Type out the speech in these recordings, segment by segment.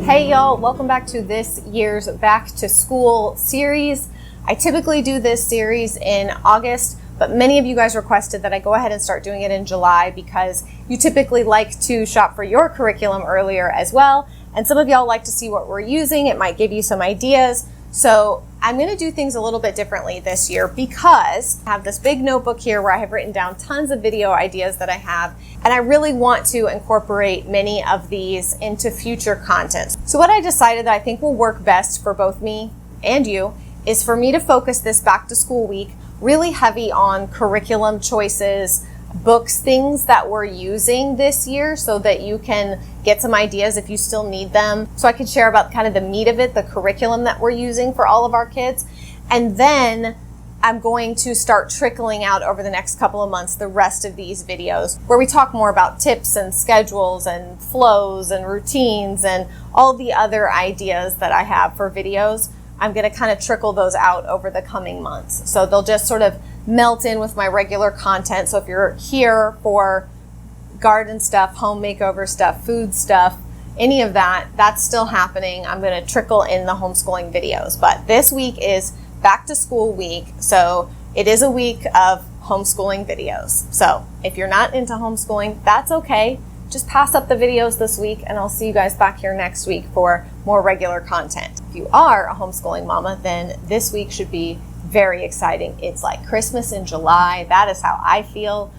Hey y'all, welcome back to this year's Back to School series. I typically do this series in August, but many of you guys requested that I go ahead and start doing it in July because you typically like to shop for your curriculum earlier as well. And some of y'all like to see what we're using. It might give you some ideas. So I'm going to do things a little bit differently this year because I have this big notebook here where I have written down tons of video ideas that I have, and I really want to incorporate many of these into future content. So what I decided that I think will work best for both me and you is for me to focus this back to school week really heavy on curriculum choices, books, things that we're using this year so that you can get some ideas if you still need them. So I could share about kind of the meat of it, the curriculum that we're using for all of our kids. And then I'm going to start trickling out over the next couple of months the rest of these videos where we talk more about tips and schedules and flows and routines and all the other ideas that I have for videos. I'm going to kind of trickle those out over the coming months. So they'll just sort of melt in with my regular content. So if you're here for garden stuff, home makeover stuff, food stuff, any of that, that's still happening. I'm going to trickle in the homeschooling videos. But this week is back to school week. So it is a week of homeschooling videos. So if you're not into homeschooling, that's okay. Just pass up the videos this week and I'll see you guys back here next week for more regular content. If you are a homeschooling mama, then this week should be very exciting. It's like Christmas in July. That is how I feel.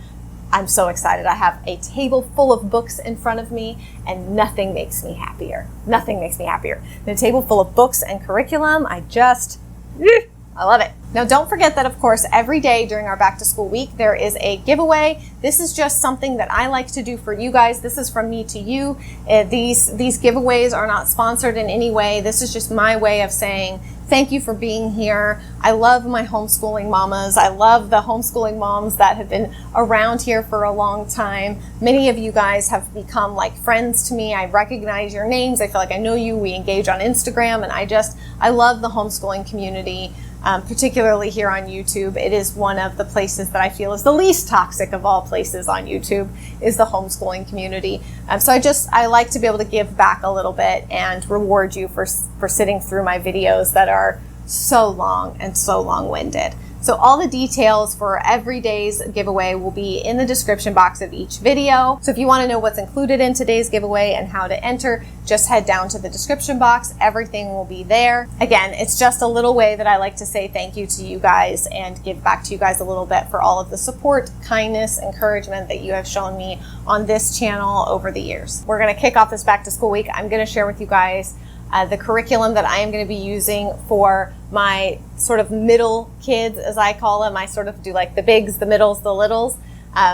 I'm so excited. I have a table full of books in front of me and nothing makes me happier. Nothing makes me happier than a table full of books and curriculum. I love it. Now, don't forget that, of course, every day during our back to school week, there is a giveaway. This is just something that I like to do for you guys. This is from me to you. These giveaways are not sponsored in any way. This is just my way of saying thank you for being here. I love my homeschooling mamas. I love the homeschooling moms that have been around here for a long time. Many of you guys have become like friends to me. I recognize your names. I feel like I know you. We engage on Instagram, and I love the homeschooling community. Particularly here on YouTube. It is one of the places that I feel is the least toxic of all places on YouTube is the homeschooling community. So I like to be able to give back a little bit and reward you for sitting through my videos that are so long and so long-winded. So all the details for every day's giveaway will be in the description box of each video. So if you want to know what's included in today's giveaway and how to enter, just head down to the description box. Everything will be there. Again, it's just a little way that I like to say thank you to you guys and give back to you guys a little bit for all of the support, kindness, encouragement that you have shown me on this channel over the years. We're going to kick off this back to school week. I'm going to share with you guys the curriculum that I am going to be using for my sort of middle kids, as I call them. I sort of do like the bigs, the middles, the littles,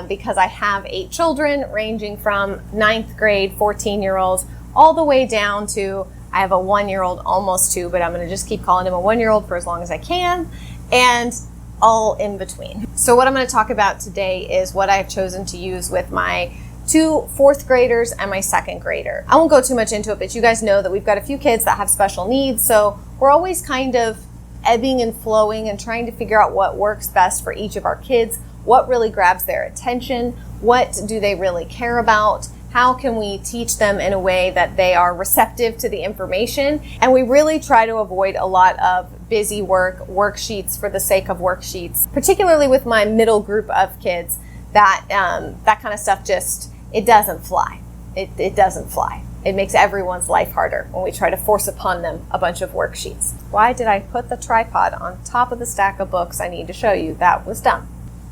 because I have 8 children ranging from 9th grade, 14-year-olds, all the way down to, I have a 1-year-old, almost 2, but I'm going to just keep calling him a 1-year-old for as long as I can, and all in between. So what I'm going to talk about today is what I've chosen to use with my 2 4th graders and my 2nd grader. I won't go too much into it, but you guys know that we've got a few kids that have special needs, so we're always kind of ebbing and flowing and trying to figure out what works best for each of our kids, what really grabs their attention, what do they really care about, how can we teach them in a way that they are receptive to the information, and we really try to avoid a lot of busy worksheets for the sake of worksheets, particularly with my middle group of kids. That kind of stuff it doesn't fly. It doesn't fly. It makes everyone's life harder when we try to force upon them a bunch of worksheets. Why did I put the tripod on top of the stack of books? I need to show you. That was dumb.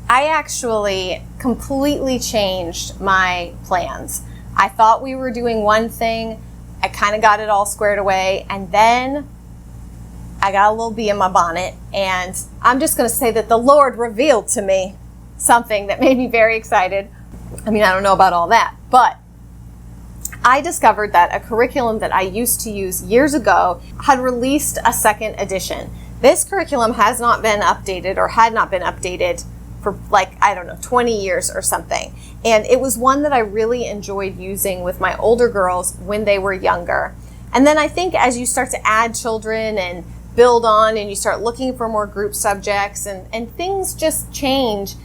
I actually completely changed my plans. I thought we were doing one thing. I kind of got it all squared away, and then I got a little bee in my bonnet, and I'm just going to say that the Lord revealed to me something that made me very excited. I mean, I don't know about all that, but I discovered that a curriculum that I used to use years ago had released a 2nd edition. This curriculum has not been updated or had not been updated for 20 years or something. And it was one that I really enjoyed using with my older girls when they were younger. And then I think as you start to add children and build on and you start looking for more group subjects and things just change.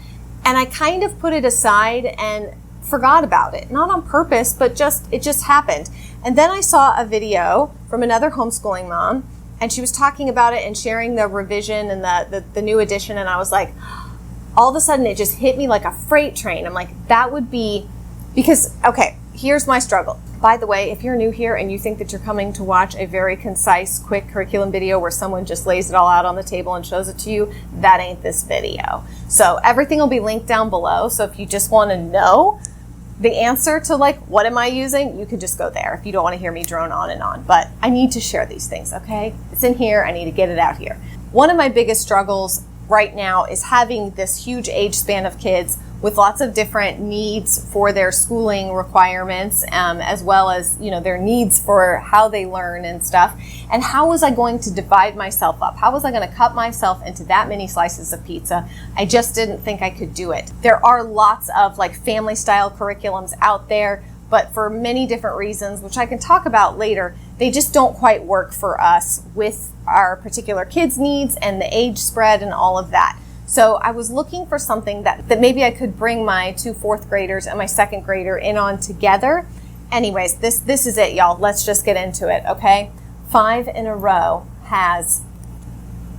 And I kind of put it aside and forgot about it. Not on purpose, but it just happened. And then I saw a video from another homeschooling mom, and she was talking about it and sharing the revision and the new edition, and I was like, all of a sudden it just hit me like a freight train. I'm like, that would be, because, okay, here's my struggle. By the way, if you're new here and you think that you're coming to watch a very concise, quick curriculum video where someone just lays it all out on the table and shows it to you, that ain't this video. So everything will be linked down below. So if you just want to know the answer to like, what am I using? You can just go there if you don't want to hear me drone on and on. But I need to share these things, okay? It's in here. I need to get it out here. One of my biggest struggles right now is having this huge age span of kids with lots of different needs for their schooling requirements, as well as, you know, their needs for how they learn and stuff. And how was I going to divide myself up? How was I going to cut myself into that many slices of pizza? I just didn't think I could do it. There are lots of like family style curriculums out there, but for many different reasons, which I can talk about later, they just don't quite work for us with our particular kids' needs and the age spread and all of that. So I was looking for something that maybe I could bring my 2 fourth graders and my 2nd grader in on together. Anyways, this is it, y'all. Let's just get into it, okay? 5 in a Row has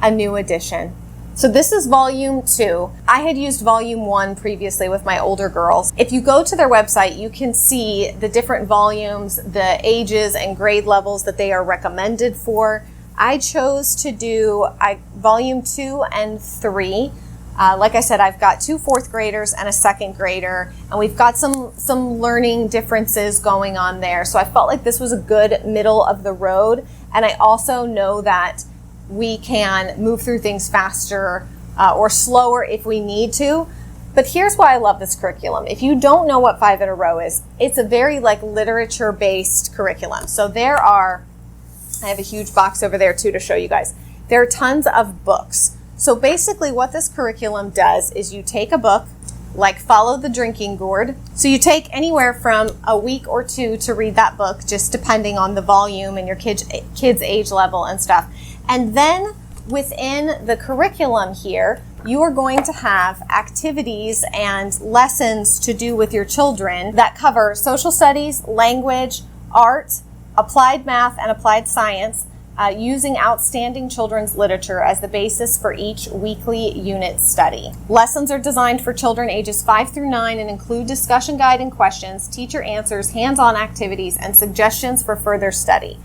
a new edition. So this is volume 2. I had used volume 1 previously with my older girls. If you go to their website, you can see the different volumes, the ages and grade levels that they are recommended for. I chose to do volume 2 and 3. Like I said, I've got 2 fourth graders and a 2nd grader, and we've got some learning differences going on there. So I felt like this was a good middle of the road. And I also know that we can move through things faster or slower if we need to. But here's why I love this curriculum. If you don't know what 5 in a Row is, it's a very like literature-based curriculum. So I have a huge box over there too to show you guys. There are tons of books. So basically what this curriculum does is you take a book, like Follow the Drinking Gourd. So you take anywhere from a week or 2 to read that book, just depending on the volume and your kid's age level and stuff. And then within the curriculum here, you are going to have activities and lessons to do with your children that cover social studies, language, art, applied math, and applied science, using outstanding children's literature as the basis for each weekly unit study. Lessons are designed for children ages 5 through 9 and include discussion guide and questions, teacher answers, hands-on activities, and suggestions for further study.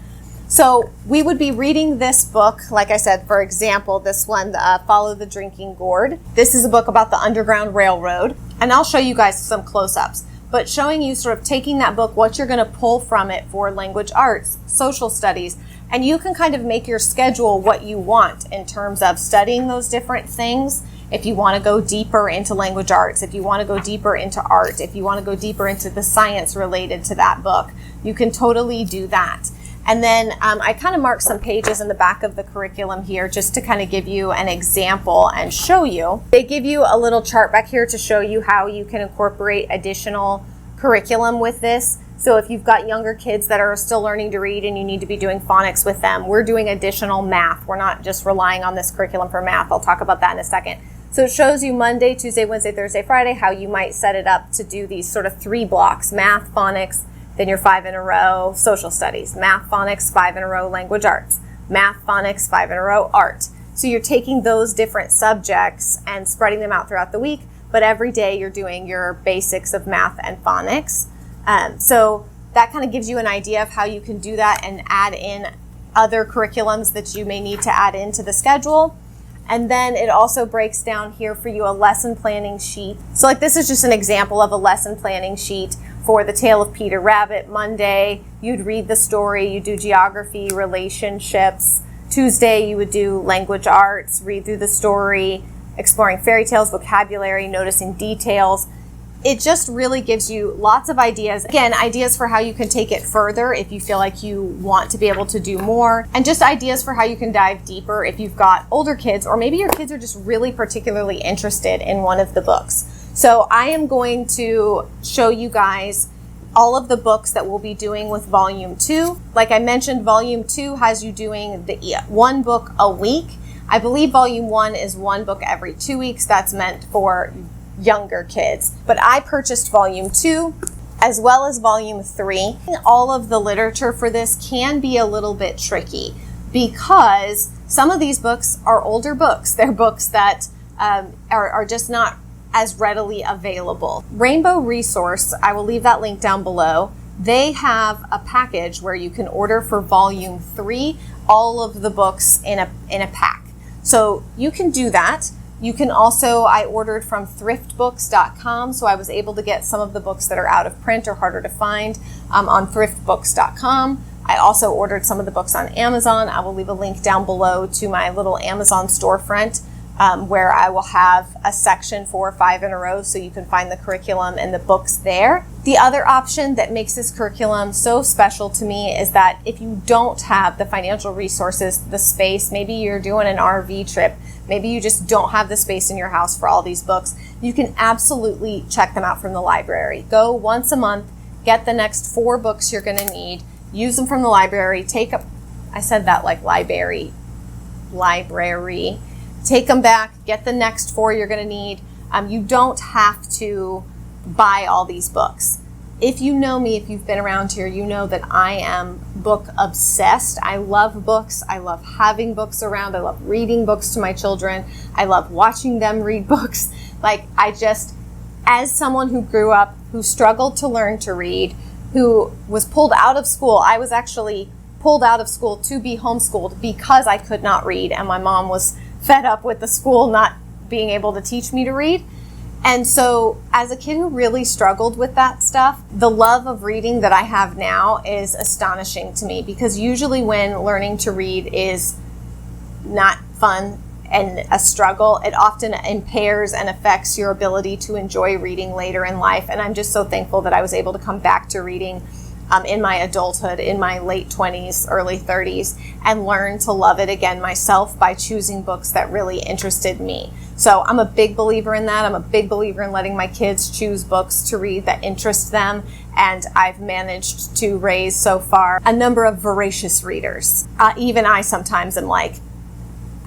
So we would be reading this book, like I said, for example, this one, Follow the Drinking Gourd. This is a book about the Underground Railroad, and I'll show you guys some close-ups, but showing you sort of taking that book, what you're going to pull from it for language arts, social studies, and you can kind of make your schedule what you want in terms of studying those different things. If you want to go deeper into language arts, if you want to go deeper into art, if you want to go deeper into the science related to that book, you can totally do that. And then I kind of marked some pages in the back of the curriculum here just to kind of give you an example and show you. They give you a little chart back here to show you how you can incorporate additional curriculum with this. So if you've got younger kids that are still learning to read and you need to be doing phonics with them, we're doing additional math. We're not just relying on this curriculum for math. I'll talk about that in a second. So it shows you Monday, Tuesday, Wednesday, Thursday, Friday, how you might set it up to do these sort of 3 blocks, math, phonics, then your 5 in a Row social studies, math, phonics, 5 in a Row language arts, math, phonics, 5 in a Row art. So you're taking those different subjects and spreading them out throughout the week, but every day you're doing your basics of math and phonics. So that kind of gives you an idea of how you can do that and add in other curriculums that you may need to add into the schedule. And then it also breaks down here for you a lesson planning sheet. So like this is just an example of a lesson planning sheet for The Tale of Peter Rabbit. Monday, you'd read the story, you do geography, relationships. Tuesday, you would do language arts, read through the story, exploring fairy tales, vocabulary, noticing details. It just really gives you lots of ideas. Again, ideas for how you can take it further if you feel like you want to be able to do more, and just ideas for how you can dive deeper if you've got older kids, or maybe your kids are just really particularly interested in one of the books. So I am going to show you guys all of the books that we'll be doing with Volume 2. Like I mentioned, Volume 2 has you doing the 1 book a week. I believe Volume 1 is 1 book every 2 weeks. That's meant for younger kids. But I purchased Volume 2 as well as volume 3. All of the literature for this can be a little bit tricky because some of these books are older books. They're books that are just not as readily available. Rainbow Resource, I will leave that link down below. They have a package where you can order for volume 3 all of the books in a pack. So you can do that. You can also, I ordered from thriftbooks.com, so I was able to get some of the books that are out of print or harder to find on thriftbooks.com. I also ordered some of the books on Amazon. I will leave a link down below to my little Amazon storefront where I will have a section for 5 in a row so you can find the curriculum and the books there. The other option that makes this curriculum so special to me is that if you don't have the financial resources, the space, maybe you're doing an RV trip, maybe you just don't have the space in your house for all these books, you can absolutely check them out from the library. Go once a month, get the next 4 books you're going to need, use them from the library, I said that like library. Take them back, get the next 4 you're going to need. You don't have to buy all these books. If you know me, if you've been around here, you know that I am book obsessed. I love books. I love having books around. I love reading books to my children. I love watching them read books. As someone who grew up, who struggled to learn to read, who was pulled out of school, I was actually pulled out of school to be homeschooled because I could not read, and my mom was fed up with the school not being able to teach me to read. And so as a kid who really struggled with that stuff, the love of reading that I have now is astonishing to me, because usually when learning to read is not fun and a struggle, it often impairs and affects your ability to enjoy reading later in life. And I'm just so thankful that I was able to come back to reading in my adulthood, in my late 20s, early 30s, and learn to love it again myself by choosing books that really interested me. So I'm a big believer in that. I'm a big believer in letting my kids choose books to read that interest them. And I've managed to raise so far a number of voracious readers. Even I sometimes am like,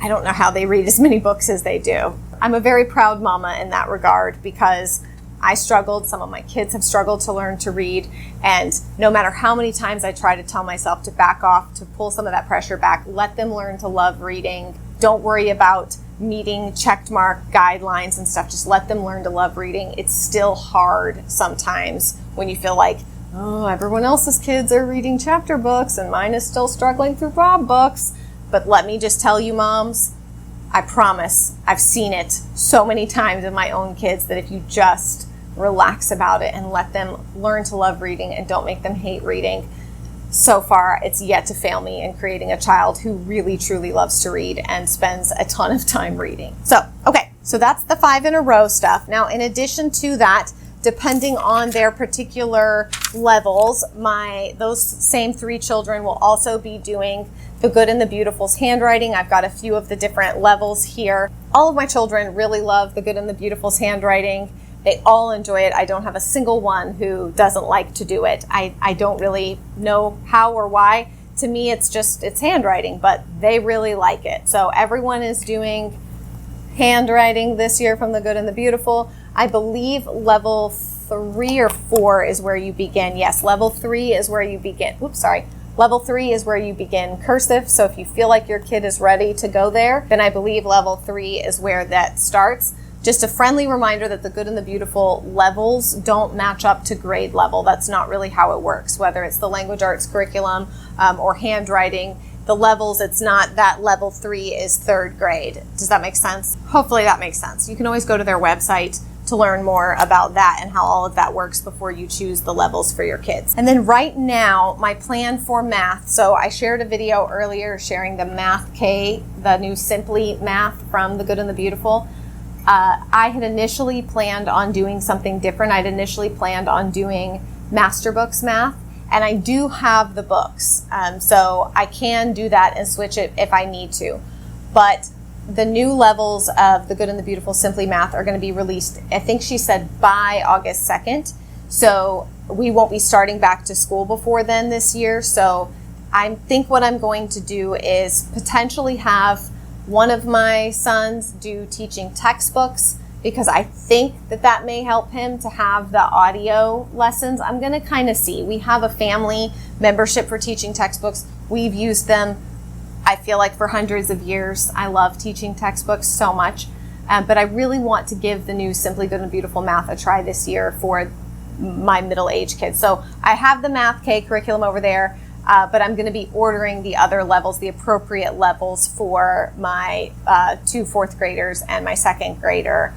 I don't know how they read as many books as they do. I'm a very proud mama in that regard, because I struggled. Some of my kids have struggled to learn to read. And no matter how many times I try to tell myself to back off, to pull some of that pressure back, let them learn to love reading. Don't worry about meeting checked mark guidelines and stuff. Just let them learn to love reading. It's still hard sometimes when you feel like, oh, everyone else's kids are reading chapter books and mine is still struggling through Bob books. But let me just tell you, moms, I promise I've seen it so many times in my own kids that if you just relax about it and let them learn to love reading and don't make them hate reading, so far it's yet to fail me in creating a child who really truly loves to read and spends a ton of time reading. So that's the 5 in a row stuff. Now, in addition to that, depending on their particular levels, those same 3 children will also be doing The Good and the Beautiful's handwriting. I've got a few of the different levels here. All of my children really love The Good and the Beautiful's handwriting. They all enjoy it. I don't have a single one who doesn't like to do it. I don't really know how or why. To me, it's handwriting, but they really like it. So everyone is doing handwriting this year from The Good and the Beautiful. I believe level 3 or 4 is where you begin. Yes, level 3 is where you begin. Level 3 is where you begin cursive. So if you feel like your kid is ready to go there, then I believe level 3 is where that starts. Just a friendly reminder that The Good and the Beautiful levels don't match up to grade level. That's not really how it works. Whether it's the language arts curriculum or handwriting, the levels, it's not that level 3 is 3rd grade. Does that make sense? Hopefully that makes sense. You can always go to their website to learn more about that and how all of that works before you choose the levels for your kids. And then right now, my plan for math. So I shared a video earlier sharing the Math K, the new Simply Math from The Good and the Beautiful. I had initially planned on doing something different. I'd initially planned on doing Master Books Math, and I do have the books. So I can do that and switch it if I need to. But the new levels of The Good and the Beautiful Simply Math are going to be released, I think she said, by August 2nd. So we won't be starting back to school before then this year. So I think what I'm going to do is potentially have one of my sons do teaching textbooks because I think that that may help him to have the audio lessons. I'm going to kind of see. We have a family membership for teaching textbooks. We've used them, I feel like, for hundreds of years. I love teaching textbooks so much. But I really want to give the new Simply Good and Beautiful Math a try this year for my middle-aged kids. So I have the Math K curriculum over there, but I'm going to be ordering the other levels, the appropriate levels for my 2 fourth graders and my 2nd grader,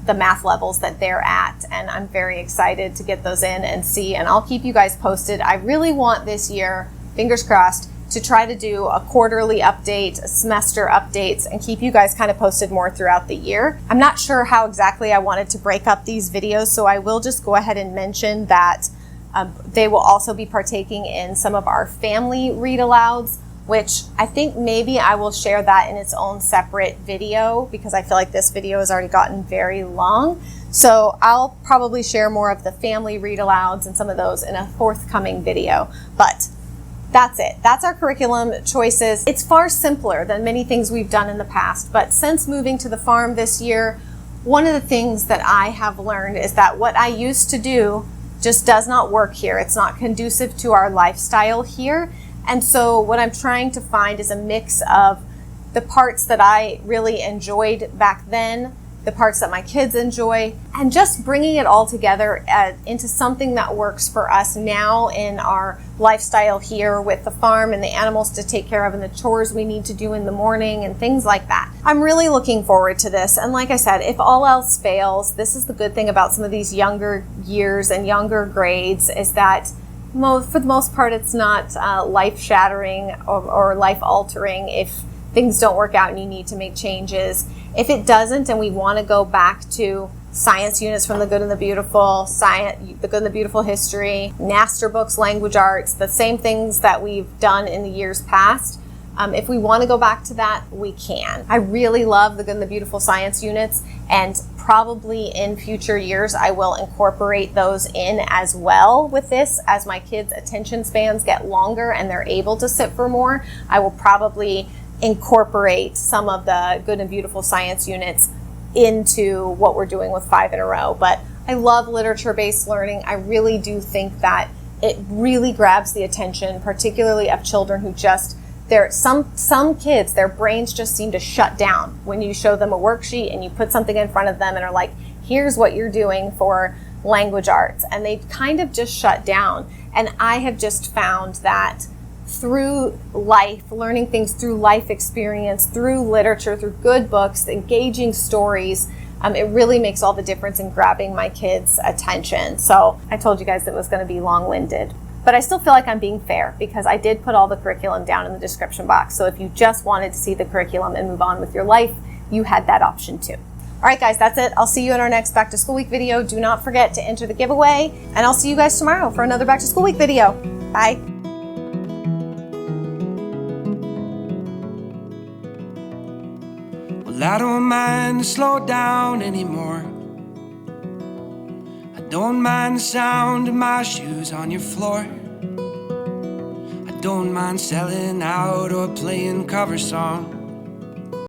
the math levels that they're at. And I'm very excited to get those in and see, and I'll keep you guys posted. I really want this year, fingers crossed, to try to do a quarterly update, semester updates, and keep you guys kind of posted more throughout the year. I'm not sure how exactly I wanted to break up these videos, so I will just go ahead and mention that they will also be partaking in some of our family read alouds, which I think maybe I will share that in its own separate video, because I feel like this video has already gotten very long. So I'll probably share more of the family read alouds and some of those in a forthcoming video. But that's it. That's our curriculum choices. It's far simpler than many things we've done in the past, but since moving to the farm this year, one of the things that I have learned is that what I used to do just does not work here. It's not conducive to our lifestyle here. And so what I'm trying to find is a mix of the parts that I really enjoyed back then, the parts that my kids enjoy, and just bringing it all together into something that works for us now in our lifestyle here with the farm and the animals to take care of and the chores we need to do in the morning and things like that. I'm really looking forward to this. And like I said, if all else fails, this is the good thing about some of these younger years and younger grades, is that for the most part, it's not life-shattering or life-altering if things don't work out and you need to make changes. If it doesn't, and we want to go back to science units from the Good and the Beautiful, the Good and the Beautiful history, master books, language arts, the same things that we've done in the years past, if we want to go back to that, we can. I really love the Good and the Beautiful science units, and probably in future years, I will incorporate those in as well with this. As my kids' attention spans get longer and they're able to sit for more, I will probably incorporate some of the Good and Beautiful science units into what we're doing with 5 in a row. But I love literature-based learning. I really do think that it really grabs the attention, particularly of children who just, some kids, their brains just seem to shut down when you show them a worksheet and you put something in front of them and are like, here's what you're doing for language arts. And they kind of just shut down. And I have just found that through life, learning things through life experience, through literature, through good books, engaging stories, it really makes all the difference in grabbing my kids' attention. So I told you guys it was going to be long-winded, but I still feel like I'm being fair because I did put all the curriculum down in the description box. So if you just wanted to see the curriculum and move on with your life, you had that option too. All right, guys, that's it. I'll see you in our next Back to School Week video. Do not forget to enter the giveaway, and I'll see you guys tomorrow for another Back to School Week video. Bye. Well, I don't mind to slow down anymore. I don't mind the sound of my shoes on your floor. I don't mind selling out or playing cover songs.